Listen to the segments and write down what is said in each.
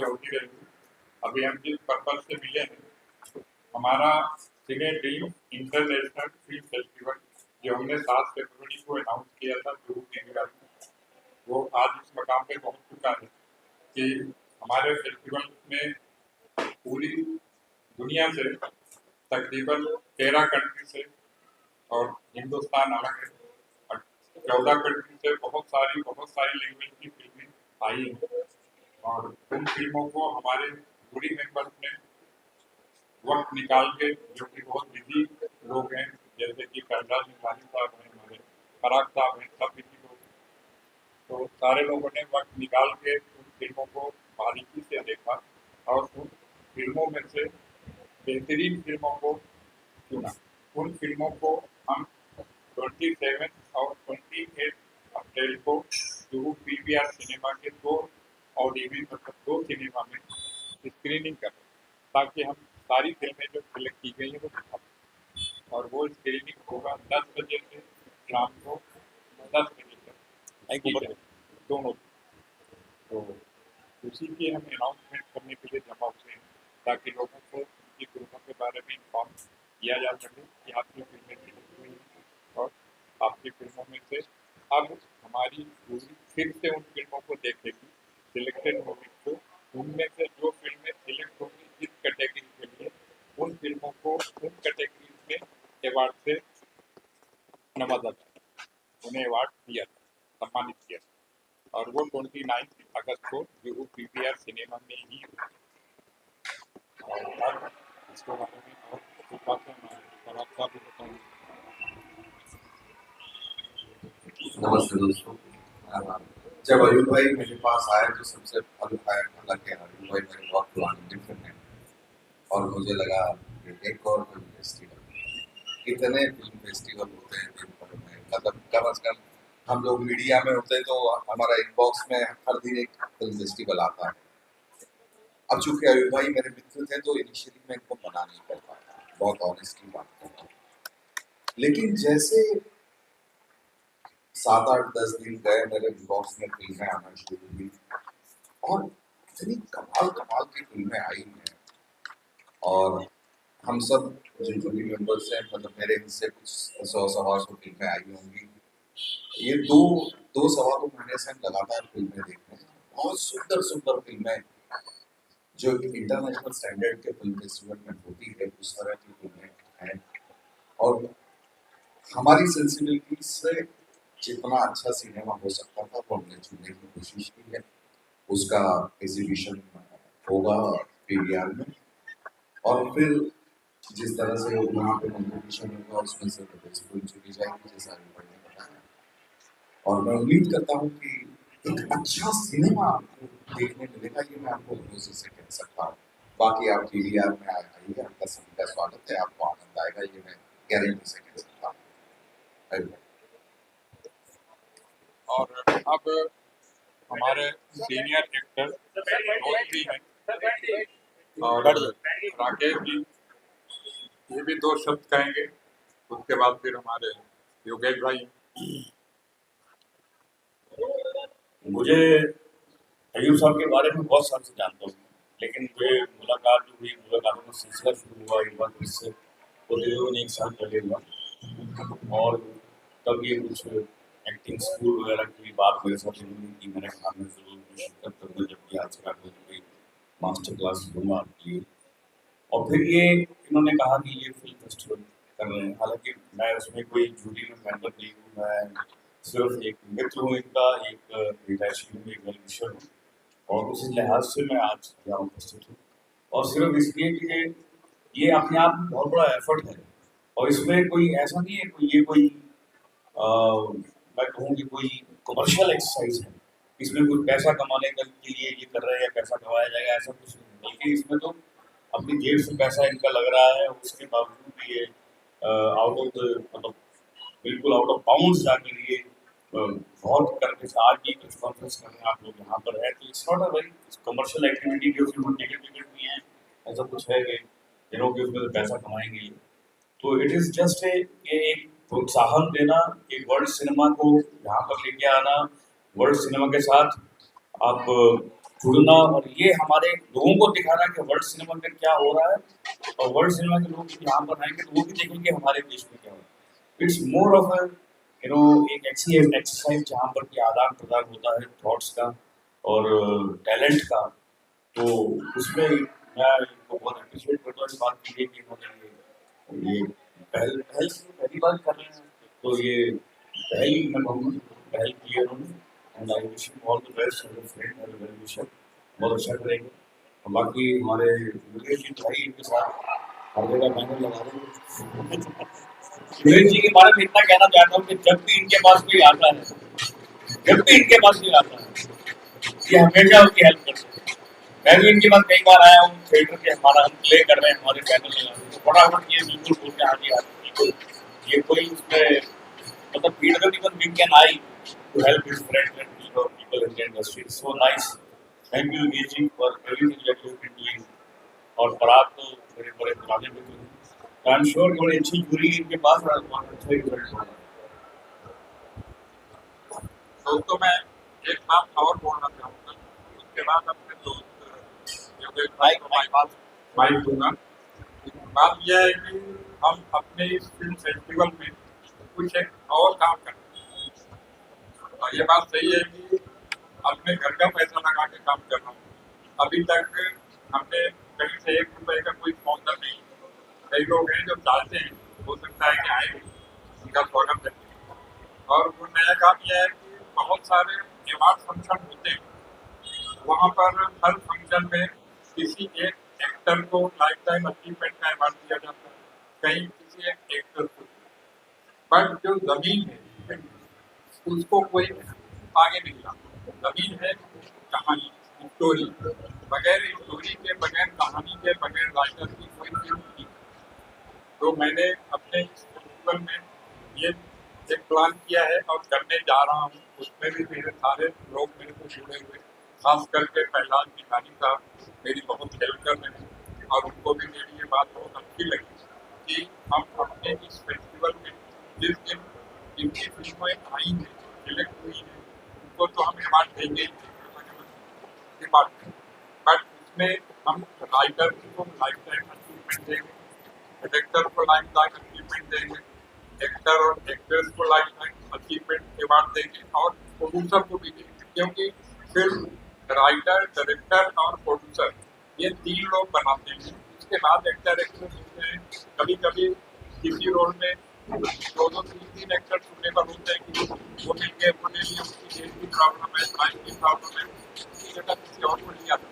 आगे होती रहेगी। अभी हम जिस पर्पज से मिले हैं, हमारा सिने ड्रीम इंटरनेशनल फिल्म फेस्टिवल जो हमने 7 फरवरी को अनाउंस किया था जुहू इंडिया में, वो आज इस मकाम पे पहुंच चुका है कि हमारे फेस्टिवल में पूरी दुनिया से तकरीबन 13 कंट्री से और हिंदुस्तान अलग है, 14 कंट्री से बहुत सारी लैंग्वेज की फिल्में आई हैं। और उन फिल्मों को हमारे जूरी मेंबर्स ने वक्त निकाल के, जो कि बहुत बिजी लोग हैं, जैसे कि प्रहलाद निशानी साहब हैं, हमारे फराग साहब हैं, सब बिजी लोग हैं, तो सारे लोगों ने वक्त निकाल के उन फिल्मों को बारीकी से देखा और उन फिल्मों में से बेहतरीन फिल्मों को चुना। उन फिल्मों को हम 27 और 28 अप्रैल को जुहू पीवीआर सिनेमा के 2 ODV मतलब 2 सिनेमा में स्क्रीनिंग करें, ताकि हम सारी फिल्में जो सिलेक्ट की गई हैं वो दिखा पाएं। और वो स्क्रीनिंग होगा 10 बजे से शाम को 10 बजे तक दोनों। तो उसी की हम अनाउंसमेंट करने के लिए जमा हुए हैं, ताकि लोगों को उनकी फिल्मों के बारे में इन्फॉर्म किया जा सके कि आपकी फिल्में सिलेक्ट हुई हैं और आपकी फिल्मों में से अब हमारी जूरी फिर से उन फिल्मों को देखेगी, सिलेक्टेड मूवी को, उनमें से जो फिल्में सिलेक्ट होंगी इस कैटेगरी के लिए, उन फिल्मों को उन कैटेगरीज में अवार्ड से नवाजा जाए, उन्हें अवार्ड दिया जाए, सम्मानित किया जाए। और वो 29 अगस्त को जुहू पीवीआर सिनेमा में ही होगी। और अब इसके बारे में और कुछ बातें हमारे आपका भी बताऊँ। नमस्ते दोस्तों। जब अयुब भाई मेरे पास आए तो सबसे हालांकि अयुब भाई मेरे बहुत पुराने मित्र हैं और मुझे लगा एक और फिल्म फेस्टिवल, इतने फिल्म फेस्टिवल होते हैं दिन भर में, मतलब कम अज कम हम लोग मीडिया में होते हैं तो हमारा इनबॉक्स में हर दिन एक फिल्म फेस्टिवल आता है। अब चूंकि अयुब भाई मेरे मित्र थे तो इनिशियली मैं इनको मना नहीं कर पाता, बहुत ऑनेस्टली बात करता हूँ, लेकिन जैसे 7-8-10 दिन गए मेरे इनबॉक्स में फिल्में आना शुरू हुई और इतनी कमाल कमाल की फिल्में आई हैं। और हम सब जो जूरी मेंबर्स हैं, मतलब मेरे हिस्से कुछ 100 फिल्में आई होंगी। ये दो सवा दो महीने से हम लगातार फिल्में देख रहे हैं, बहुत सुंदर सुंदर फिल्में जो इंटरनेशनल स्टैंडर्ड के फिल्म फेस्टिवल में होती है, उस तरह की फिल्में हैं। और हमारी सेंसिबिलिटी से जितना अच्छा सिनेमा हो सकता था वो हमने चुनने की कोशिश की है। उसका एग्जीबिशन होगा पीवीआर में और फिर जिस तरह से वहाँ पे कॉम्पिटिशन होगा उसमें से बेस्ट फिल्म चुनी जाएगी, जैसा अभी ने बताया। और मैं उम्मीद करता हूँ कि एक अच्छा सिनेमा आपको देखने मिलेगा, ये मैं आपको भरोसे से कह सकता हूँ। बाकी आप पीवीआर में आइए, आपका सभी का स्वागत है, आपको आनंद आएगा, ये मैं गारंटी से कह सकता हूँ। और अब हमारे सीनियर एक्टर दोस्त भी हैं और राकेश जी, ये भी 2 शब्द कहेंगे, उसके बाद फिर हमारे योगेश भाई। मुझे अयूब साहब के बारे में बहुत साल से जानता हूँ, लेकिन मुझे मुलाकात जो हुई, मुलाकातों का सिलसिला शुरू हुआ एक बार इससे तकरीबन 1 साल पहले हुआ। और तब ये कुछ एक्टिंग स्कूल वगैरह की बात मेरे साथ इन्होंने की, मैंने कहा मैं जरूर शिरकत करूँगा जबकि आज का कोई मास्टर क्लास लूँगा आपके लिए। और फिर ये इन्होंने कहा कि ये फिल्म फेस्टिवल कर रहे हैं, हालांकि मैं उसमें कोई जूरी में मेंबर नहीं हूँ, मैं सिर्फ एक मित्र हूँ इनका, एक हितैषी हूँ, एक वेलविशर हूँ, और उसी लिहाज से मैं आज यहाँ उपस्थित हूँ। और सिर्फ इसलिए कि ये अपने आप में बहुत बड़ा एफर्ट है और इसमें कोई ऐसा नहीं है कोई मैं कहूँ कि कोई कमर्शियल एक्सरसाइज है, इसमें कुछ पैसा कमाने के लिए ये कर रहे हैं या पैसा कमाया जाएगा ऐसा कुछ नहीं, बल्कि इसमें तो अपनी जेब से पैसा इनका लग रहा है, उसके बावजूद भी ये आउट ऑफ द मतलब बिल्कुल आउट ऑफ बाउंड्स जाके लिए बहुत करके आज भी कुछ कॉन्फ्रेंस कर रहे हैं आप लोग यहाँ पर है, तो it's not a very commercial activity कि उसमें टिकट भी हैं, ऐसा कुछ है कि कि उसमें पैसा कमाएंगे। तो इट इज़ जस्ट एक प्रोत्साहन देना, एक वर्ल्ड सिनेमा को यहाँ पर लेके आना, वर्ल्ड सिनेमा के साथ आप जुड़ना, और ये हमारे लोगों को दिखाना कि वर्ल्ड सिनेमा में क्या हो रहा है, और वर्ल्ड सिनेमा के लोग यहाँ पर आएंगे तो वो भी देखेंगे हमारे देश में क्या हो रहा है। इट्स मोर ऑफ अ एक ऐसी एक्सरसाइज जहाँ पर कि आदान प्रदान होता है थॉट्स का और टैलेंट का। तो उसमें मैं इनको बहुत अप्रिशिएट करता हूँ इस बात के लिए कि इन्होंने ये पहली बार कर रहे हैं, तो ये पहल मैं कहूँगा पहल की है उन्होंने। And I wish you all the best as a friend as a well wisher, बहुत अच्छा करेंगे। और बाकी हमारे योगेश जी भाई इनके साथ हर जगह बैनर लगा देंगे। योगेश जी के बारे में इतना कहना चाहता हूँ कि जब भी इनके पास कोई आता है, ये हमेशा उसकी हेल्प करते हैं। मैं भी इनके पास कई बार आया हूँ थिएटर के, हमारा हम प्ले कर रहे हैं, हमारे बैनर लगा रहे हैं, तो फटाफट ये बिल्कुल बोलते हैं हाँ जी हाँ जी, बिल्कुल। ये कोई उसमें मतलब he doesn't even blink an eye to help his friends and people in the industry. So nice. Thank you, Yogesh, for everything that you've been doing. और पराग तो मेरे बड़े पुराने मित्र हैं। I'm sure बड़ी अच्छी जूरी इनके पास है, बहुत अच्छा रिजल्ट होगा। दोस्तों मैं एक बात और बोलना चाहूँगा, उसके बाद अपने दोस्त योगेश भाई को माइक दूंगा। बात यह है कि हम अपने इस फिल्म फेस्टिवल में कुछ एक और काम करते हैं, और ये बात सही है कि अपने घर का पैसा लगा के काम कर रहा हूँ। अभी तक हमने कहीं से 1 रुपए का कोई स्पॉन्सर नहीं। कई लोग हैं जो चाहते हैं, हो सकता है कि आए, उनका स्वागत है। और वो नया काम यह है कि बहुत सारे अवार्ड फंक्शन होते हैं, वहाँ पर हर फंक्शन में किसी एक एक्टर को लाइफ टाइम अचीवमेंट का अवार्ड दिया जाता है, कहीं किसी एक एक्टर को। बट जो जमीन है उसको कोई आगे नहीं लाता। जमीन है कहानी, स्टोरी। बगैर स्टोरी के, बगैर कहानी के, बगैर राइटर की कोई फिल्म नहीं। तो मैंने अपने इस फेस्टिवल में ये एक प्लान किया है और करने जा रहा हूँ। उसमें भी मेरे सारे लोग मेरे को जुड़े हुए, खास करके प्रहलाद भिखारी साहब मेरी बहुत हेल्प कर रहे हैं, और उनको भी मेरी ये बात बहुत अच्छी लगी कि हम अपने इस फेस्टिवल में जिस दिन जिनकी फिल्में आई हैं, सिलेक्ट हुई हैं, उनको तो हम अवार्ड देंगे ही, बट उसमें हम राइटर को लाइफ टाइम अचीवमेंट देंगे, डायरेक्टर को लाइफ टाइम अचीवमेंट देंगे, एक्टर और एक्ट्रेस को लाइफ टाइम अचीवमेंट अवार्ड देंगे, और प्रोड्यूसर को भी देंगे। क्योंकि फिल्म राइटर, डायरेक्टर और प्रोड्यूसर ये 3 लोग बनाते हैं। उसके बाद एक्टर एक्ट्रेस होते हैं। कभी कभी किसी रोल में 2-3 एक्टर सुटेबल होते हैं कि वो मिल गए, वो ले लिए, उसकी एज की प्रॉब्लम है, टाइम की प्रॉब्लम है, उसकी जगह किसी और को लिया था।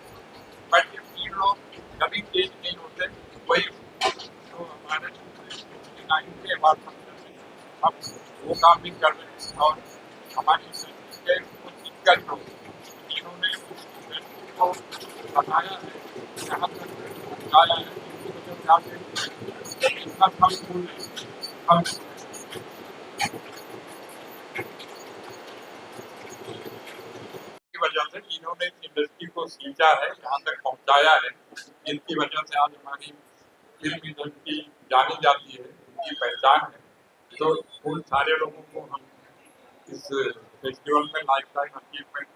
बट ये 3 लोग कभी चेंज नहीं होते। वही जो हमारे के बाद हम वो काम भी कर रहे हैं, और हमारी दिक्कत जो इन्होंने को बताया है, यहाँ तक पहुँचाया है, उसकी वजह से इतना कम फूल हम की वजह से इन्होंने इंडस्ट्री को सींचा है, यहाँ तक पहुँचाया है, जिनकी वजह से आज हमारी फिल्म इंडस्ट्री जानी जाती है, उनकी पहचान है। तो उन सारे लोगों को हम इस फेस्टिवल में लाइफ टाइम अचीवमेंट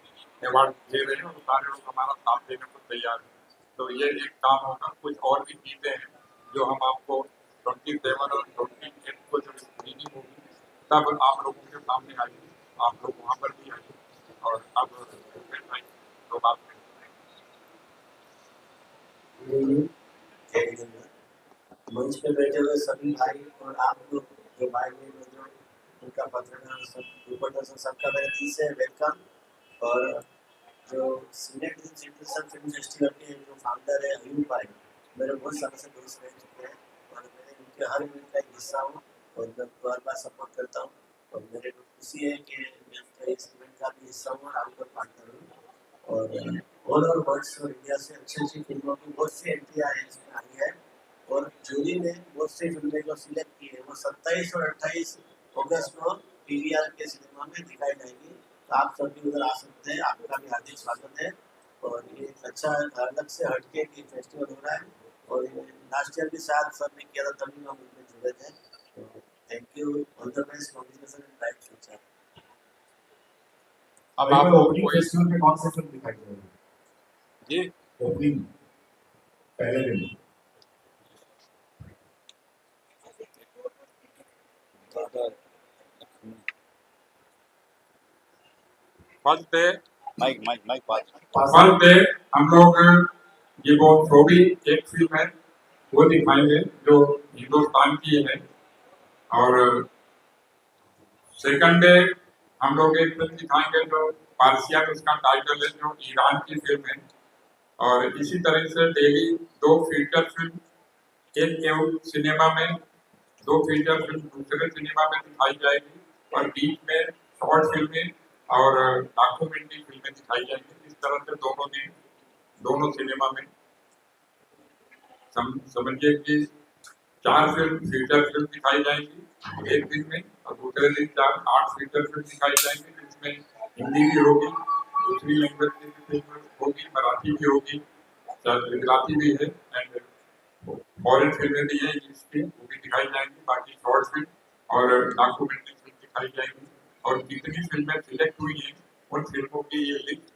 अवार्ड दे रहे हैं, और सारे लोग हमारा साथ देने को तैयार हैं। तो ये एक काम होगा। कुछ और भी चीज़ें हैं जो हम आपको 27 और 28 को जब स्क्रीनिंग होगी तब आप लोगों के सामने आएगी, आप लोग वहाँ पर भी आएंगे, और अब तो बात मंच पे बैठे हुए सभी भाई और आप लोग जो भाई बहन जो उनका पत्रकार सब रिपोर्टर सबका मेरे दिल से वेलकम। और जो सीनियर सिटीजन फिल्म फेस्टिवल के जो फाउंडर है अयूब भाई, मेरे बहुत सालों से दोस्त रह चुके हैं, और मैं उनके हर इवेंट का एक हिस्सा हूँ और मैं बार बार सपोर्ट करता हूँ। और मेरे को खुशी है कि मैं उनका इस इवेंट का भी हिस्सा हूँ और आपका पार्टनर हूँ। और ऑल ओवर वर्ल्ड और इंडिया से अच्छी फिल्मों की बहुत सी एंट्री आई है, और जूरी ने बहुत सी फिल्में को सिलेक्ट की है। वो 27 और 28 अगस्त को पीवीआर के सिनेमा में दिखाई जाएगी, तो आप सभी उधर आ सकते हैं। आपका भी हार्दिक स्वागत है। और ये अच्छा अलग से हटके की फेस्टिवल हो रहा है, और लास्ट ईयर भी शायद सर ने किया था, तभी हम उसमें जुड़े थे। तो thank you, all the best, congratulation and bright future. अब आपको फेस्टिवल में कौन सी फिल्म दिखाई जाएगी? जी ओपनिंग पहले दिन first day mike mike mike पास फर्स्ट डे हम लोग ये वो थ्रोबी एक फिल्म है वो दिखाएंगे जो हिंदुस्तान की है। और सेकंड डे हम लोग एक फिल्म दिखाएंगे जो पारसियन उसका टाइटल है, जो ईरान की फिल्म है। और इसी तरह से डेली 2 फीचर फिल्म, एक सिनेमा में, 2 फीचर फिल्म दूसरे सिनेमा में दिखाई जाएगी और बीच में शॉर्ट फिल्में और डॉक्यूमेंट्री फिल्में दिखाई जाएंगी। इस तरह से दोनों दिन दोनों सिनेमा में समझिए कि 4 फिल्म फीचर फिल्म दिखाई जाएंगी एक दिन में, और दूसरे दिन 8 फीचर फिल्म दिखाई जाएंगी जिसमें हिंदी भी होगी, दूसरी लैंग्वेज की भी फिल्म होगी, मराठी भी होगी, गुजराती भी है एंड फॉरेन फिल्में भी हैं जिसकी वो भी दिखाई जाएंगी। बाकी शॉर्ट फिल्म और डॉक्यूमेंट्री फिल्म दिखाई जाएंगी। और जितनी फिल्में सिलेक्ट हुई हैं उन फिल्मों की ये लिस्ट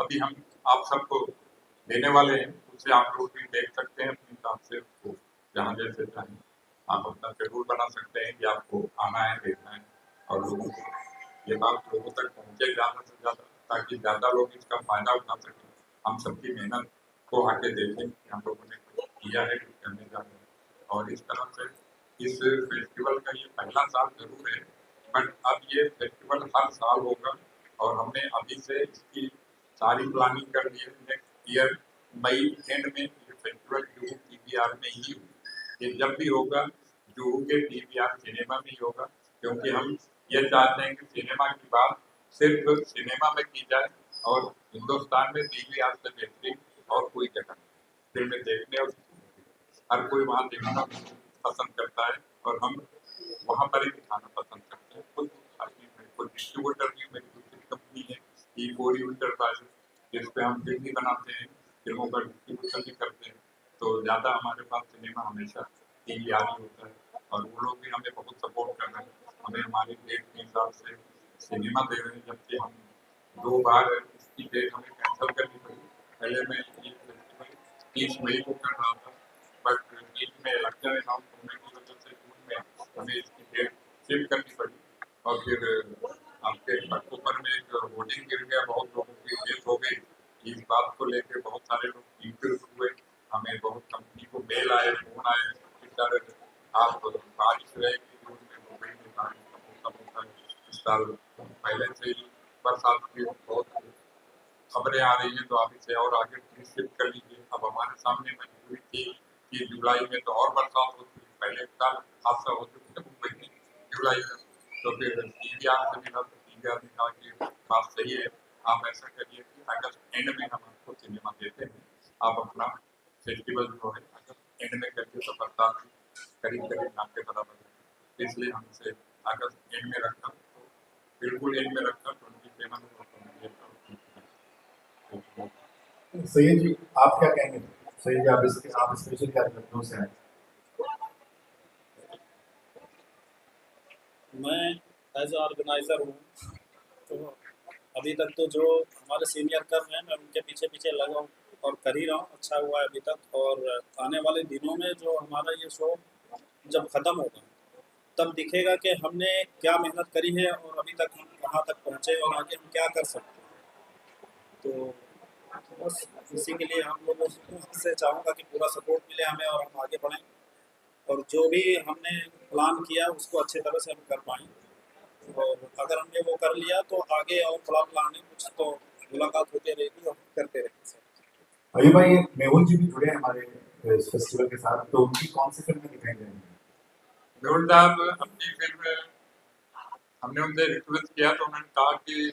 अभी हम आप सबको देने वाले हैं, उससे आप लोग भी देख सकते हैं अपने हिसाब से, उसको जहाँ जैसे चाहें आप अपना शेड्यूल बना सकते हैं कि आपको आना है देखना है। और लोगों को ये बात लोगों तक पहुँचे ज़्यादा से ज़्यादा, ताकि ज़्यादा लोग इसका फायदा उठा सकें, हम सबकी मेहनत को आके देखें कि हम लोगों ने कुछ किया है, कुछ करने जा रहे हैं। और इस तरह से इस फेस्टिवल का ये पहला साल जरूर है, बट अब ये फेस्टिवल हर साल होगा। और हमने अभी से इसकी सारी प्लानिंग कर ली है। नेक्स्ट ईयर मई एंड में ये फेस्टिवल जुहू पीवीआर में ही होगा। ये जब भी होगा जुहू के पीवीआर सिनेमा में ही होगा, क्योंकि हम ये चाहते हैं कि सिनेमा की बात सिर्फ सिनेमा में की जाए और हिंदुस्तान में पीवीआर से बेहतरीन और कोई जगह नहीं। फिल्में देखने और हर कोई वहाँ देखना पसंद करता है और हम वहाँ पर ही दिखाना पसंद करते हैं। खुद अपनी कोई डिस्ट्रीब्यूटर की मेरी दूसरी कंपनी है E4 इंटरप्राइजेस, जिस पे हम फिल्म भी बनाते हैं, फिल्मों का डिस्ट्रीब्यूशन भी करते हैं। तो ज़्यादा हमारे पास सिनेमा हमेशा पीवीआर ही होता है और वो लोग भी हमें बहुत सपोर्ट कर रहे हैं। हमें हमारी डेट के हिसाब से सिनेमा दे रहे हैं, जबकि हम 2 बार इसकी डेट हमें कैंसिल करनी पड़ी। पहले मैं ये फेस्टिवल 30 मई को कर रहा था, बट बीच में इलेक्शन अनाउंस होने की वजह से जून में हमें इसकी डेट शिफ्ट करनी पड़ी। और फिर आपके अक्टूबर में एक वोटिंग गिर गया, बहुत लोगों की डेथ हो गई। इस बात को लेकर बहुत सारे लोग कंफ्यूज हुए, हमें बहुत कंपनी को मेल आए, फोन आए कि सर आप बारिश रहेगी जून में, मुंबई में बारिश का मौसम होता है इस साल, पहले से ही बरसात की बहुत खबरें आ रही हैं, तो आप इसे और आगे प्लीज शिफ्ट कर लीजिए। अब हमारे सामने मजबूरी थी कि जुलाई में तो और बरसात होती है, पहले साल हादसा हो चुके थे मुंबई में जुलाई में। तो फिर पीवीआर से मिला, तो पीवीआर ने कहा कि बात सही है, आप ऐसा करिए कि अगस्त एंड में हम आपको सिनेमा देते हैं, आप अपना फेस्टिवल जो है अगस्त एंड में करिए, तो बरसात करीब करीब नाम के बराबर है। इसलिए हम इसे अगस्त एंड में रखा, तो बिल्कुल एंड में रखा 27 सैयद जी आप क्या कहेंगे? सैयद जी आप स्पेशल क्या लखनऊ से आए? मैं एज ऑर्गेनाइज़र हूँ, तो अभी तक तो जो हमारे सीनियर कर रहे हैं मैं उनके पीछे पीछे लगा हूँ और कर ही रहा हूँ, अच्छा हुआ है अभी तक। और आने वाले दिनों में जो हमारा ये शो जब ख़त्म होगा तब दिखेगा कि हमने क्या मेहनत करी है और अभी तक हम कहाँ तक पहुँचे और आगे हम क्या कर सकते हैं। तो बस इसी के लिए हम लोगों से चाहूँगा कि पूरा सपोर्ट मिले हमें और हम आगे बढ़ें और जो भी हमने प्लान किया उसको अच्छे तरह से हम कर पाएँ। और अगर हमने वो कर लिया तो आगे और बड़ा प्लान है कुछ, तो मुलाकात होती रहेगी और करते रहेंगे। अभी भाई मेहुल जी भी जुड़े हैं हमारे इस फेस्टिवल के साथ, तो उनकी कौन सी फिल्में दिखाई जाएंगी? मेहुल साहब अपनी फिल्म हमने उनसे रिक्वेस्ट किया तो उन्होंने कहा कि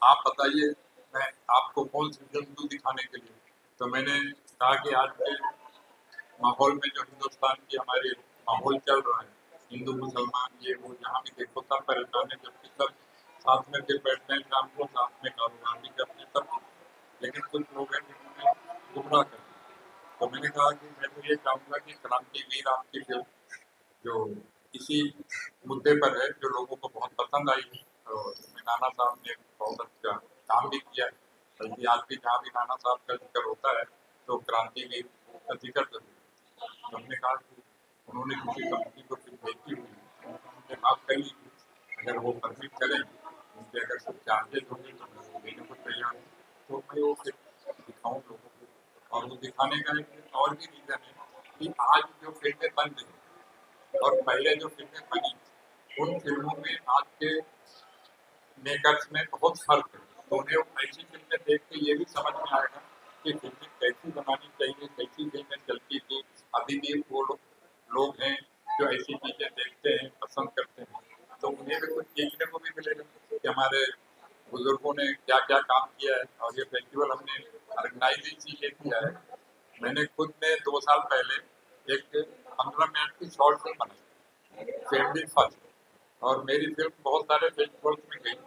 आप बताइए, मैं आपको कौन सी फिल्म दूँ दिखाने के लिए। तो मैंने कहा कि आज के माहौल में जो हिंदुस्तान की हमारे माहौल चल रहा है, हिंदू मुसलमान ये वो जहाँ भी देखो सब परेशान है, जबकि सब साथ में फिर बैठते हैं शाम को, साथ में कारोबार भी करते हैं सब, लेकिन कुछ लोग हैं जिन्होंने गुमराह कर दिया। तो मैंने कहा कि मैं तो ये चाहूँगा कि क्रांतिवीर आपकी फिल्म जो इसी मुद्दे पर है, जो लोगों को बहुत पसंद आई है, और इसमें नाना साहब ने बहुत अच्छा काम भी किया है, बल्कि आज भी जहाँ भी नाना साहब का जिक्र होता है तो क्रांति के का जिक्र जरूर है। तो हमने कहा कि उन्होंने किसी कंपनी को फिल्म भेजी हुई है, उनसे बात कर लीजिए, अगर वो परमिट करें, उनके अगर सब चार्जेस होंगे तो मैं वो देने को तैयार हूँ। तो मैं वो फिल्म दिखाऊँ लोगों को, और वो दिखाने का एक और भी रीज़न है कि आज जो फिल्में बन रही हैं और पहले जो फिल्में बनी, उन फिल्मों में आज के मेकर्स में बहुत फर्क है। तो उन्हें ऐसी फिल्में देख के ये भी समझ में आएगा कि फिल्में कैसी बनानी चाहिए, कैसी फिल्में चलती थी। अभी भी वो लोग हैं जो ऐसी चीजें देखते हैं, पसंद करते हैं, तो उन्हें भी कुछ सीखने को भी मिलेगा कि हमारे बुजुर्गों ने क्या क्या काम किया है। और ये फेस्टिवल हमने ऑर्गेनाइज इसीलिए किया है। मैंने खुद ने 2 साल पहले एक 15 मिनट की शॉर्ट फिल्म बनाई, फैमिली फर्स्ट, और मेरी फिल्म बहुत सारे फेस्टिवल्स में गई,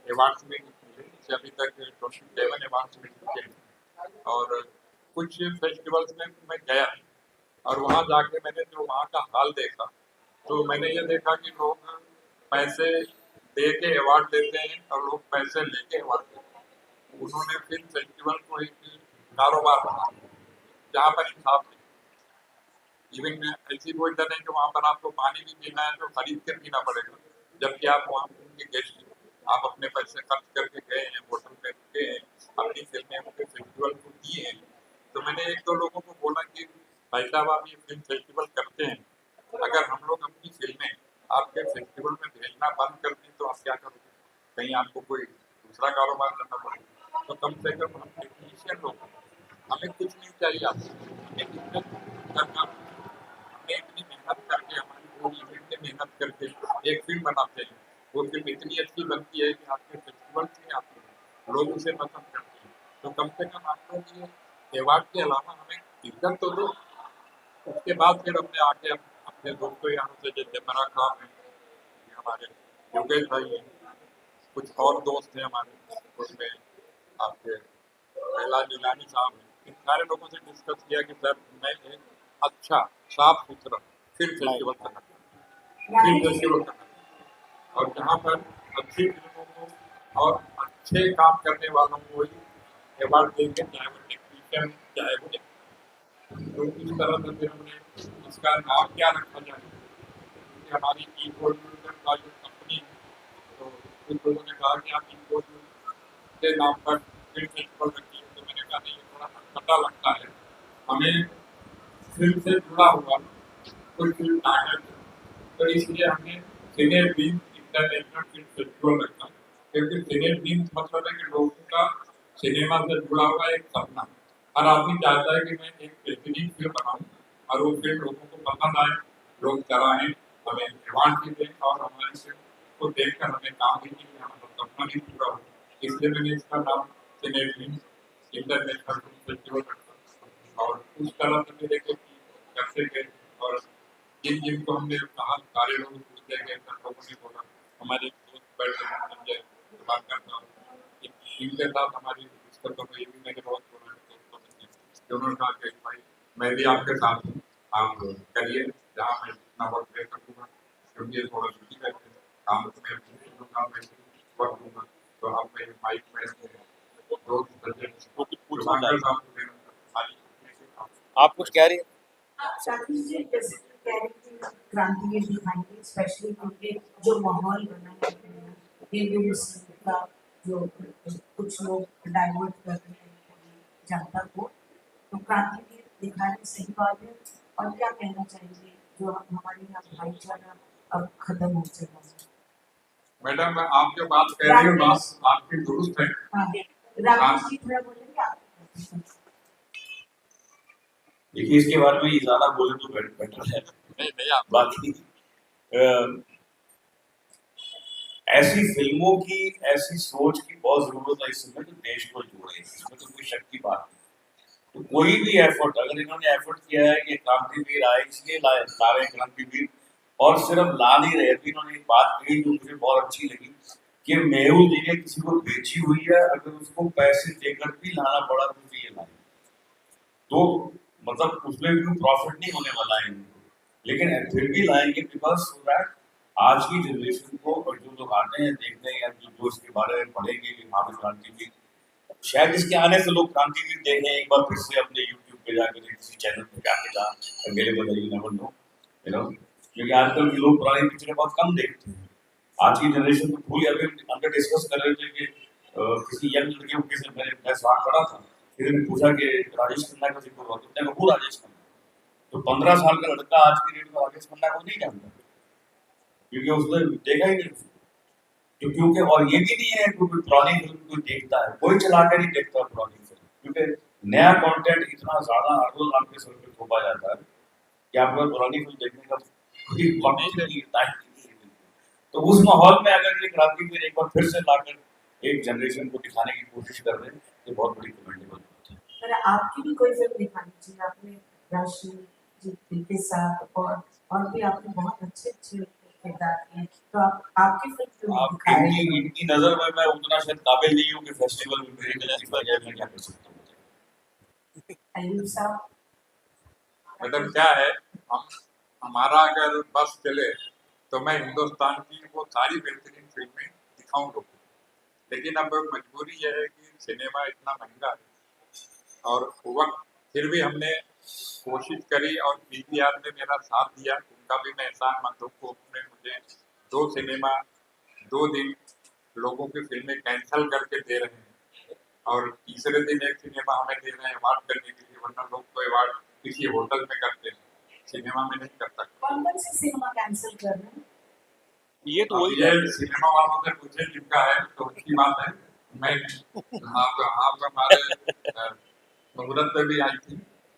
अवार्ड्स में मिले, इसे अभी तक 27 अवार्ड्स मिल चुके हैं। और कुछ फेस्टिवल्स में मैं गया और वहाँ जाके मैंने जो वहाँ का हाल देखा, तो मैंने ये देखा कि लोग पैसे दे के अवार्ड देते हैं और लोग पैसे लेके अवार्ड देते हैं। उन्होंने फिल्म फेस्टिवल को एक कारोबार बना दिया, जहाँ पर इंसाफ नहीं। इवन ऐसी कोई डर है कि वहाँ पर आपको पानी भी पीना है तो खरीद कर पीना पड़ेगा, जबकि आप वहाँ उनके गेस्ट, आप अपने पैसे खर्च करके गए हैं, होटल पे रुके हैं, अपनी फिल्में उनके फेस्टिवल को दिए हैं। तो मैंने एक दो लोगों को बोला कि भाई साहब, आप ये फिल्म फेस्टिवल करते हैं, अगर हम लोग अपनी फिल्में आपके फेस्टिवल में भेजना बंद कर दें तो आप क्या करोगे? कहीं आपको कोई दूसरा कारोबार करना पड़ेगा। तो कम से कम हम टेक्नीशियन लोग हैं, हमें कुछ नहीं चाहिए आपसे, हमें इज्जत करना, हमने इतनी मेहनत करके, हमारी पूरी यूनिट ने मेहनत करके एक फिल्म बनाते हैं, वो फिल्म इतनी अच्छी बनती है कि आपके फेस्टिवल्स में आती है, लोग उसे पसंद करते हैं। तो कम से कम आप लोग ये अवार्ड के अलावा हमें इज्जत तो दो। उसके बाद फिर हमने आके अपने दोस्तों यारों से, जैसे फराज साहब हैं, ये हमारे योगेश भाई हैं, कुछ और दोस्त हैं हमारे, उसमें आपके कैलाश जिलानी साहब हैं, इन सारे लोगों से डिस्कस किया कि सर मैं एक अच्छा साफ सुथरा फिल्म फेस्टिवल करना चाहता हूँ, फिल्म फेस्टिवल करना चाहता हूँ, और जहाँ पर अच्छी फिल्मों को और अच्छे काम करने वालों को ही अवार्ड देंगे, चाहे वो टेक्नीशियन, चाहे वो, तो इस तरह से फिर हमने इसका नाम क्या रखा जाए, क्योंकि हमारी ई गोल्ड का जो कंपनी है, तो कुछ लोगों ने कहा कि आप ई गोल्ड के नाम पर फिल्म फेस्टिवल रखिए। तो मैंने कहा नहीं, ये थोड़ा खटखटा लगता है, हमें फिल्म से जुड़ा हुआ कोई फिल्म टारगेट है, तो इसलिए हमने सिने ड्रीम इंटरनेशनल फिल्म फेस्टिवल रखा। क्योंकि सिने ड्रीम मतलब है कि लोगों का सिनेमा से जुड़ा हुआ एक सपना, हर आदमी चाहता है कि मैं एक बेहतरीन फिल्म बनाऊं और वो फिल्म लोगों को पसंद आए, लोग सराहें, हमें अवार्ड भी दें, और हमारी फिल्म को देखकर हमें काम भी कि हमारा सपना भी पूरा हो। इसलिए मैंने इसका नाम सिने ड्रीम इंटरनेशनल फिल्म फेस्टिवल रखा, और उस तरह से मेरे को करते गए। और जिन जिनको हमने कहा, सारे लोग पूछते गए, सब लोगों ने बोला, हमारे दोस्त बैठे हैं, संजय दिवाकर साहब, इनके साथ हमारी डिस्कशन हुई, भी मैंने बहुत बोला दोस्तों से, उन्होंने कहा कि भाई मैं भी आपके साथ हूँ, आप करिए जहाँ मैं जितना वक्त दे सकूँगा, क्योंकि ये थोड़ा बिजी रहते हैं, काम में वक्त दूंगा। तो आप मेरे माइक में दोस्त संजय दिवाकर साहब को देना, आप कुछ कह रही हैं? साथी जी जैसे कह रही थी क्रांति के दिखाएंगे, स्पेशली क्योंकि जो माहौल बना है हिंदू मुस्लिम का, जो कुछ लोग डाइवर्ट कर रहे हैं जनता को, तो क्रांति के दिखाने सही बात है। और क्या कहना चाहिए जो हमारे यहाँ भाईचारा अब खत्म हो चुका है? मैडम आप जो बात कह रही हो, बात आपकी दुरुस्त है। हाँ, राकेश जी थोड़ा बोलेंगे आप? देखिए, इसके बारे में ज्यादा बोले तो बेटर है। नहीं आप बाकी ऐसी फिल्मों की, ऐसी सोच की बहुत जरूरत है इस समय, तो देश को जोड़े, इसमें तो कोई शक की बात नहीं। तो कोई भी एफर्ट, अगर इन्होंने एफर्ट किया है कि क्रांतिवीर आए, इसलिए ला रहे हैं क्रांतिवीर, और सिर्फ ला नहीं रहे थे, इन्होंने एक बात कही जो मुझे बहुत अच्छी लगी कि मेहुल जी ने किसी को बेची हुई है, अगर उसको पैसे देकर भी लाना पड़ा तो ये लाए, तो मतलब उसमें भी प्रॉफिट नहीं होने वाला है इनको, लेकिन फिर भी लाएंगे, बिकॉज सो दैट आज की जनरेशन को, और जो लोग आते हैं देखते हैं या जो इसके बारे में पढ़ेंगे कि महात्मा क्रांति की शायद इसके आने से लोग क्रांतिवीर देखें एक बार फिर से अपने यूट्यूब पे जाकर किसी चैनल पे जाके जहाँ अवेलेबल है, यू नो, क्योंकि आजकल के लोग पुरानी पिक्चरें बहुत कम देखते हैं। आज की जनरेशन तो पूरी अभी अंदर डिस्कस कर रहे थे कि किसी यंग लड़के को किसी मैं साथ खड़ा था, किसी ने पूछा कि राजेश खन्ना का जिक्र हुआ तो मैंने कहा वो राजेश खन्ना, तो 15 साल का लड़का आज की डेट में राजेश खन्ना को नहीं जानता क्योंकि उसने देखा ही नहीं। तो क्योंकि और ये भी नहीं है कि कोई पुरानी फिल्म कोई देखता है, कोई चला कर नहीं देखता पुरानी फिल्म, क्योंकि नया कंटेंट इतना ज्यादा हर रोज आपके सर पे थोपा जाता है कि आपको पुरानी फिल्म देखने का कोई वक्त ही नहीं, टाइम नहीं है। तो उस माहौल में अगर ये क्रांतिवीर एक बार फिर से लाकर एक जनरेशन को दिखाने की कोशिश कर रहे हैं तो बहुत बड़ी कमेंडेबल बात है। पर आपकी भी कोई फिल्म दिखानी चाहिए, आपने राशि जी के साथ और भी आपने बहुत अच्छे किरदार किए, तो आपकी फिल्म क्यों आप दिखाएं? इनकी नजर में मैं उतना शायद काबिल नहीं हूँ कि फेस्टिवल में मेरी नजर में क्या कर सकता हूँ। अयूब साहब, मतलब क्या है, हमारा अगर बस चले तो मैं हिंदुस्तान की वो सारी बेहतरीन फिल्में दिखाऊं लोगों को, लेकिन अब मजबूरी यह है कि सिनेमा इतना महंगा है और वक्त फिर भी हमने कोशिश करी और पीवीआर ने मेरा साथ दिया, उनका भी मैं एहसानमंद हूँ। उन्होंने मुझे 2 सिनेमा 2 दिन लोगों की फिल्में कैंसिल करके दे रहे हैं और तीसरे दिन एक सिनेमा हमें दे रहे हैं अवार्ड करने के लिए, वरना लोग तो अवार्ड किसी होटल में करते हैं, सिनेमा में नहीं कर सकते। कौन से सिनेमा कैंसिल कर रहे हैं? ये तो वही ये सिनेमा वालों से पूछे जिनका है तो उसकी बात है। मैं आप हमारे मुहूर्त पे भी आई थी,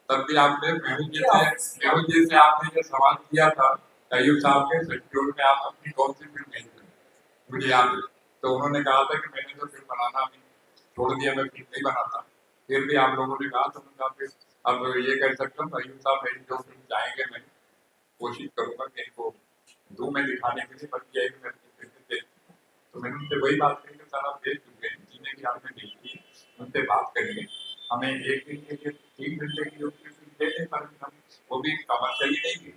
तब भी आपने मेहुल जी से आपने ये सवाल किया था अयूब साहब के शेड्यूल में आप अपनी कौन सी फिल्म नहीं थी, मुझे याद है। तो उन्होंने कहा था कि मैंने तो फिल्म बनाना भी छोड़ दिया, मैं फिल्म नहीं बनाता। फिर भी आप लोगों ने कहा तो मैं फिर अब ये कह सकता हूँ अयूब साहब मेरी जो फिल्म चाहेंगे मैं कोशिश करूंगा कि इनको दूं मैं दिखाने के लिए, बल्कि यही मैं अपनी फिल्म देख। तो मैंने उनसे वही बात कही कि सर आप देख चुके हैं, जिन्हें भी आपने देखी है उनसे बात करिए, हमें एक दिन के लिए 3 घंटे की उसकी फिल्म दे दें, पर हम वो भी कमर्शियली नहीं की,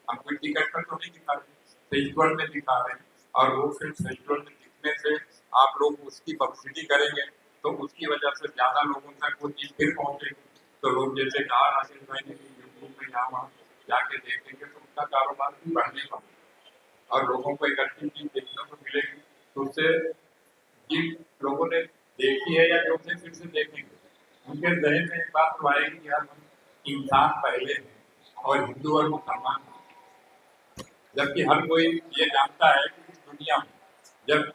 हम कोई टिकट पर तो नहीं दिखा रहे, फेस्टिवल में दिखा रहे हैं और वो फिल्म फेस्टिवल में दिखने से आप लोग उसकी पब्लिसिटी करेंगे तो उसकी वजह से ज्यादा लोगों तक वो चीज फिर पहुंचेगी। तो लोग जैसे कहा राजेश भाई ने यूट्यूब में यहाँ वहाँ जाके देखेंगे तो उनका कारोबार भी बढ़ने वाला और लोगों को इकट्ठी चीज देखने को मिलेगी, तो उससे जिन लोगों ने देखी है या जो फिर से देखेंगे उनके जहन में एक बात तो आएगी कि यार हम इंसान पहले हैं और हिंदू और मुसलमान, जबकि हर कोई ये जानता है कि इस दुनिया में जब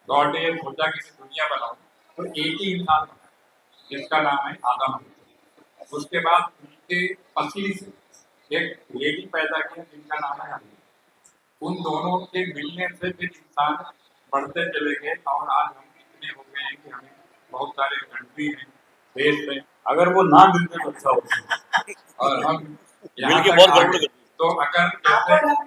गॉड ने ये सोचा कि दुनिया बनाओ तो एक ही इंसान बना जिसका नाम है आदम। उसके बाद उनके पसली से एक लेडी पैदा किया जिनका नाम है हवा। उन दोनों के मिलने से फिर इंसान बढ़ते चले गए और आज हम इतने हो गए हैं कि हमें बहुत सारे कंट्री हैं, देश हैं, अगर वो ना मिलते तो अच्छा होता और हम यहाँ मिलके तक बहुत आ गड़बड़ गए। तो अगर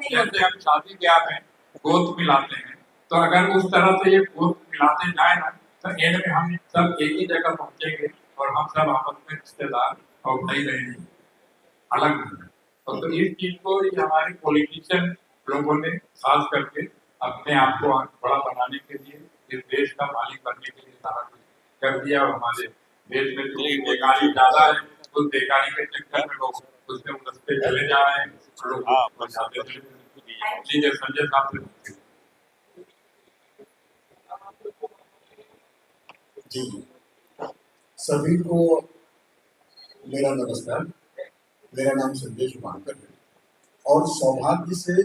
जैसे हम शादी ब्याह में गोद मिलाते हैं, तो अगर उस तरह से ये गोद मिलाते जाए ना तो एंड में हम सब एक ही जगह पहुंचेंगे और हम सब आपस में रिश्तेदार और भाई रहेंगे, अलग नहीं। और तो इस चीज को ये हमारे पॉलिटिशियन लोगों ने खास करके अपने आप को बड़ा बनाने के लिए, इस देश का मालिक बनने के लिए सारा कुछ कर दिया और हमारे देश में जो बेकारी ज्यादा है उस बेकारी के चक्कर में लोग उसमें उलझते चले जा रहे हैं, लोग संजय साहब से जी सभी को मेरा नमस्कार। मेरा नाम संजय शुभांकर है और सौभाग्य से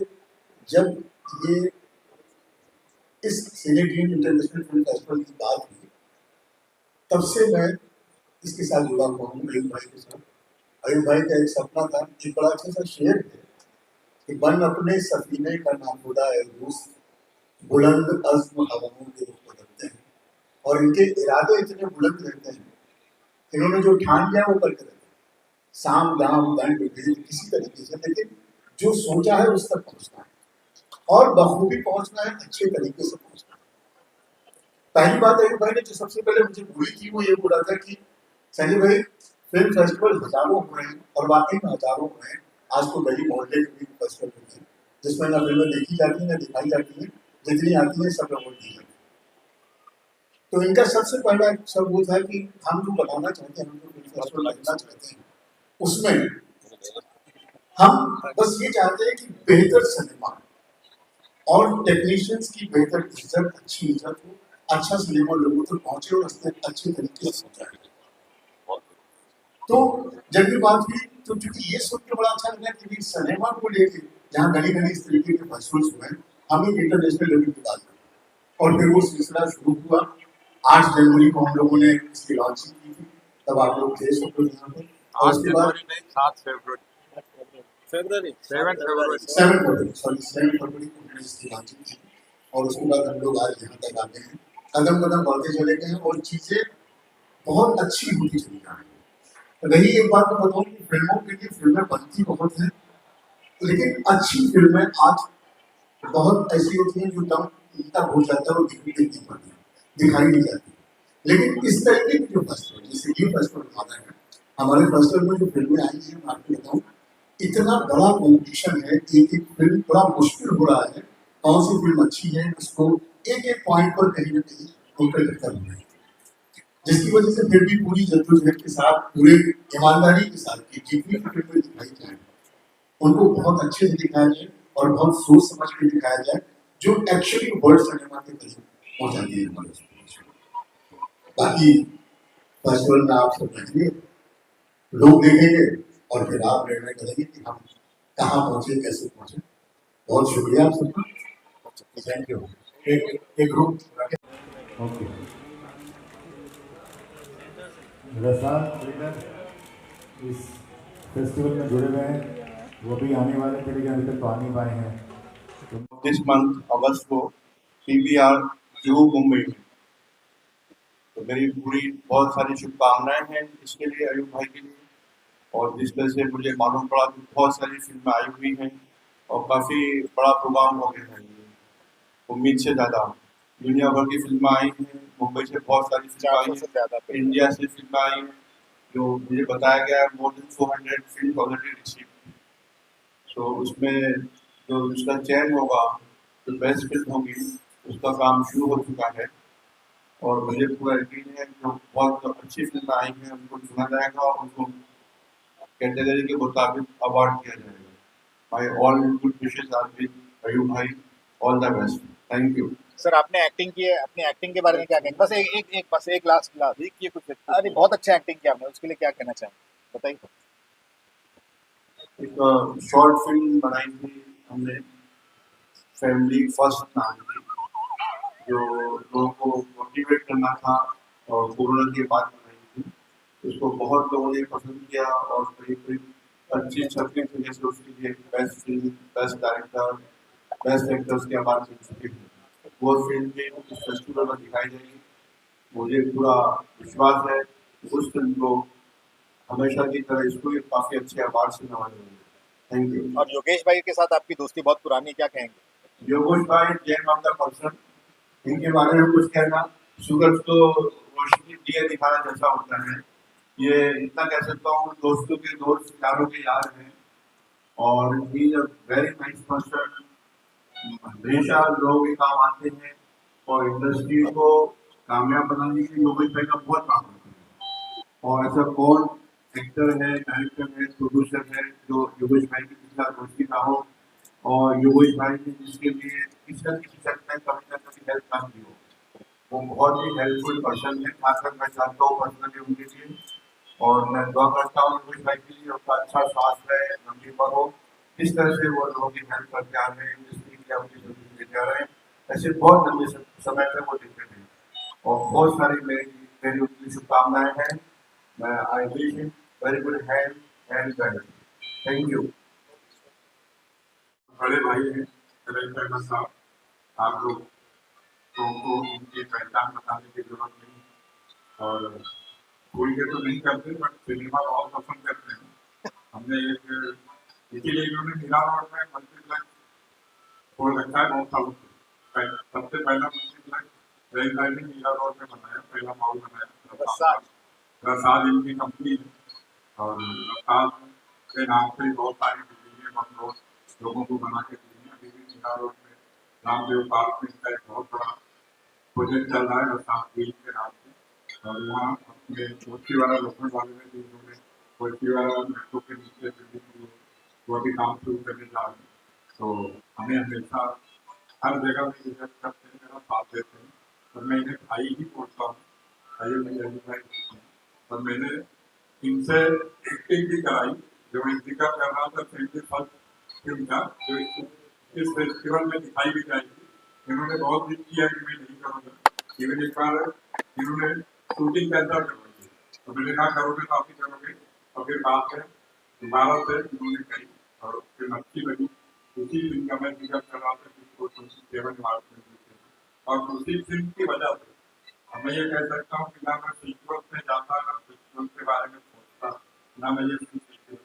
जब ये इस सिने ड्रीम इंटरनेशनल फिल्म फेस्टिवल की बात हुई तब से मैं इसके साथ जुड़ा हुआ हूँ अयूब भाई के साथ। अयूब भाई का एक सपना था, एक बड़ा अच्छा सा शेर है कि बन अपने सफीने का नाखुदा है दोस्त, बुलंद अज़्म हवाओं के रुख बदलते हैं। और इनके इरादे इतने बुलंद रहते हैं, इन्होंने जो ठान लिया वो करके रहते हैं, साम दाम दंड भेद किसी तरीके से, लेकिन जो सोचा है उस तक पहुंचना है और बखूबी पहुंचना है, अच्छे तरीके से पहुंचना है। पहली बात अयूब भाई ने जो सबसे पहले मुझे बुरी की वो ये बोला था कि संजय भाई फिल्म फेस्टिवल हजारों हो रहे हैं और वाकई में हजारों हो रहे हैं। आज तो गली मोहल्ले के भी फेस्टिवल होते हैं जिसमें ना फिल्में देखी जाती है ना दिखाई जाती है, जितनी आती है सब अवार्ड दी जाती है। तो इनका सबसे पहला सब वो था कि हम जो बनाना चाहते हैं, हम जो फिल्म फेस्टिवल करना चाहते हैं, उसमें हम बस ये चाहते हैं कि बेहतर सिनेमा और टेक्नीशियंस की बेहतर इज्जत, अच्छी इज्जत हो, अच्छा सिनेमा लोगों तक पहुंचे और अच्छे तरीके से पहुंचाए। तो जब ये बात हुई तो क्योंकि ये सुन के बड़ा अच्छा लगा कि सिनेमा को लेके जहाँ गली गली इस तरीके के फेस्टिवल्स हुए हैं, हम एक इंटरनेशनल लेवल की बात करें। और फिर वो सिलसिला शुरू हुआ। 8 जनवरी को हम लोगों ने इसकी लॉन्चिंग की थी, तब आप लोग थे सब लोग यहाँ पे। और उसके बाद 7 फरवरी को हमने इसकी लॉन्चिंग की और उसके बाद हम लोग आज यहाँ तक आते हैं, कदम कदम बढ़ते चले गए हैं और चीजें बहुत अच्छी होती चली जा रही है। रही एक बात मैं बताऊँ कि फिल्मों के लिए फिल्में बनती बहुत हैं, लेकिन अच्छी फिल्में आज बहुत ऐसी होती हैं जो दम तक हो जाता है और दिखाई नहीं जाती। लेकिन इस तरीके की जो फेस्टिवल, जैसे ये फेस्टिवल हमारा है, हमारे फेस्टिवल में जो फिल्में आई हैं, मैं आपको बताऊँ इतना बड़ा कॉम्पिटिशन है, एक एक फिल्म बड़ा मुश्किल हो रहा है, कौन सी फिल्म अच्छी है उसको एक एक पॉइंट पर कहीं ना कहीं टोटल कर रहे हैं, जिसकी वजह से फिर भी पूरी जद्दोजहद के साथ, पूरे ईमानदारी के साथ कि जितनी फिल्में दिखाई जाए उनको बहुत अच्छे से दिखाया जाए और बहुत सोच समझ के दिखाया जाए, जो एक्चुअली वर्ल्ड सिनेमा के करीब पहुंचाती है हमारे। बाकी फेस्टिवल में आप सब बैठिए, लोग देखेंगे और फिर आप निर्णय करेंगे कि हम कहाँ पहुंचे, कैसे पहुंचे। बहुत शुक्रिया आप सबका, थैंक यू। एक ग्रुप ओके, रसान ट्रेनर इस फेस्टिवल में जुड़े हुए हैं, वो भी आने वाले थे लेकिन अभी तक तो आ नहीं पाए हैं। दिस मंथ अगस्त को PVR जुहू मुंबई में, तो मेरी पूरी बहुत सारी शुभकामनाएं हैं इसके लिए, अयूब भाई के लिए। और जिस तरह से मुझे मालूम पड़ा कि बहुत सारी फिल्में आई हुई हैं और काफ़ी बड़ा प्रोग्राम हो गया है, उम्मीद से ज़्यादा दुनिया भर की फिल्में आई हैं, मुंबई से बहुत सारी फिल्में आई हैं, इंडिया से फिल्में आई हैं, जो मुझे बताया गया है more than 400 film already receive. तो उसमें जो उसका चयन होगा, जो बेस्ट फिल्म होगी, उसका काम शुरू हो चुका है और मुझे पूरा यकीन है जो बहुत अच्छी फिल्में आई हैं उनको चुना जाएगा और उनको कैटेगरी के मुताबिक अवार्ड दिया जाएगा। My all good wishes are with Ayub भाई, all the best, thank you. Sir आपने एक्टिंग की है, अपनी एक्टिंग के बारे में क्या कहेंगे? बस एक लास्ट ये कुछ, अरे बहुत अच्छा एक्टिंग किया आपने, उसके लिए क्या कहना चाहेंगे बताइए। एक शॉर्ट फिल्म बनाई थी हमने, फैमिली फर्स्ट नाम की, जो लोगों को मोटिवेट करना था और कोरोना के बाद बनाई थी। उसको बहुत लोगों ने पसंद किया और करीब 25-26 जगह से उसके लिए best film, best director, best actors के अवार्ड मिल चुके हैं। वो फिल्म भी इस फेस्टिवल में दिखाई जाएगी। मुझे पूरा विश्वास है उस फिल्म को हमेशा की तरह इसको भी काफ़ी अच्छे अवार्ड से नवाजा जाएगा। Thank you. और योगेश भाई के साथ आपकी दोस्ती बहुत पुरानी, क्या कहेंगे? योगेश भाई जैन नाम का पर्सन, इनके बारे में कुछ कहना, सूरज को रोशनी दिए दिखाना जैसा होता है, ये इतना कह सकता हूँ, दोस्तों के दोस्त, यारों के यार हैं और he is a very nice person. हमेशा लोगों के काम आते हैं और इंडस्ट्री को कामयाब बनाने के लिए योगेश भाई का बहुत काम होता है। और ऐसा कौन एक्टर है, डायरेक्टर है, प्रोड्यूसर है जो योगेश भाई के पिछला दोस्ती ना हो और योगेश भाई ने जिसके लिए किसी न किसी शख्स में कभी ना कभी हेल्प ना की हो, वो बहुत ही हेल्पफुल पर्सन है। खासकर मैं चाहता हूँ पर्सनली उनके लिए, और मैं दुआ करता हूँ योगेश भाई के लिए उनका अच्छा स्वास्थ्य रहे, लंबी उम्र हो। इस तरह से वो लोगों की हेल्प करके आ रहे हैं, इंडस्ट्री की अपनी जरूरत लेके आ रहे हैं, ऐसे बहुत लंबे समय तक वो देते हैं और बहुत सारी मेरी उनकी शुभकामनाएं हैं। मैं I wish him very good health and wealth. Thank you. बड़े भाई हैं अहमद साहब, आप लोग को उनकी पहचान बताने की जरूरत नहीं और कोई के तो नहीं करते, बट सिनेमा बहुत पसंद करते हैं। हमने एक इसीलिए इन्होंने मीरा रोड में मल्टीप्लेक्स को रखा है 9 सालों से। सबसे पहला मल्टीप्लेक्स रेल ने मीरा रोड में बनाया, पहला मॉल बनाया। रसाद इनकी कंपनी है और रसाद के नाम से बहुत सारी बिल्डिंगें हम लोगों को बना के दी हैं। अभी भी मीरा रोड में रामदेव पार्क में इनका एक बहुत बड़ा प्रोजेक्ट चल रहा है रसात फील्ड के नाम से, और वहाँ अपने कोची वाला लोखंड वाले में भी इन्होंने कोची वाला मेट्रो के नीचे बिल्डिंग वो भी काम शुरू करने जा रहे हैं। तो हमें हमेशा हर जगह में विजिट करते हैं, मेरा साथ देते हैं, और मैं इन्हें भाई ही बोलता हूँ, भाई मुझे अली भाई बोलते हैं। और मैंने इनसे एक्टिंग भी कराई, जो मैं जिक्र कर रहा था ट्वेंटी फर्स्ट फिल्म का, जो इस फेस्टिवल में दिखाई भी जाएगी। इन्होंने बहुत जिद किया कि मैं नहीं करूँगा, इवन एक बार इन्होंने शूटिंग कैंसिल करवाई, तो मैंने कहा करोगे तो आप ही करोगे, और फिर बात है दोबारा से इन्होंने कही और फिर अच्छी लगी। उसी फिल्म का मैं जिक्र कर रहा था जिसको 27 मार्च में हुई थी, और उसी फिल्म की वजह से अब मैं ये कह सकता हूँ कि ना मैं फेस्टिवल में जाता, ना फेस्टिवल के बारे में सोचता, ना मैं ये फेस्टिवल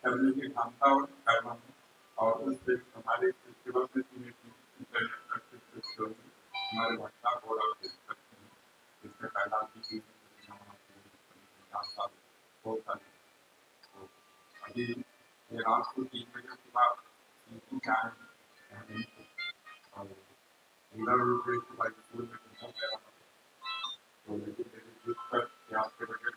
करने की क्षमता और कर रहा हूँ। और उस हमारे फेस्टिवल में इंटरनेशनल फेस्टिवल में हमारे भट्टा घोड़ा करते हैं, जिसमें पहला की बहुत सारे। तो अभी ये रात को 3 बजे के बाद चाय और इधर स्कूल में तो लेकिन मेरे जिस पर आपके बजट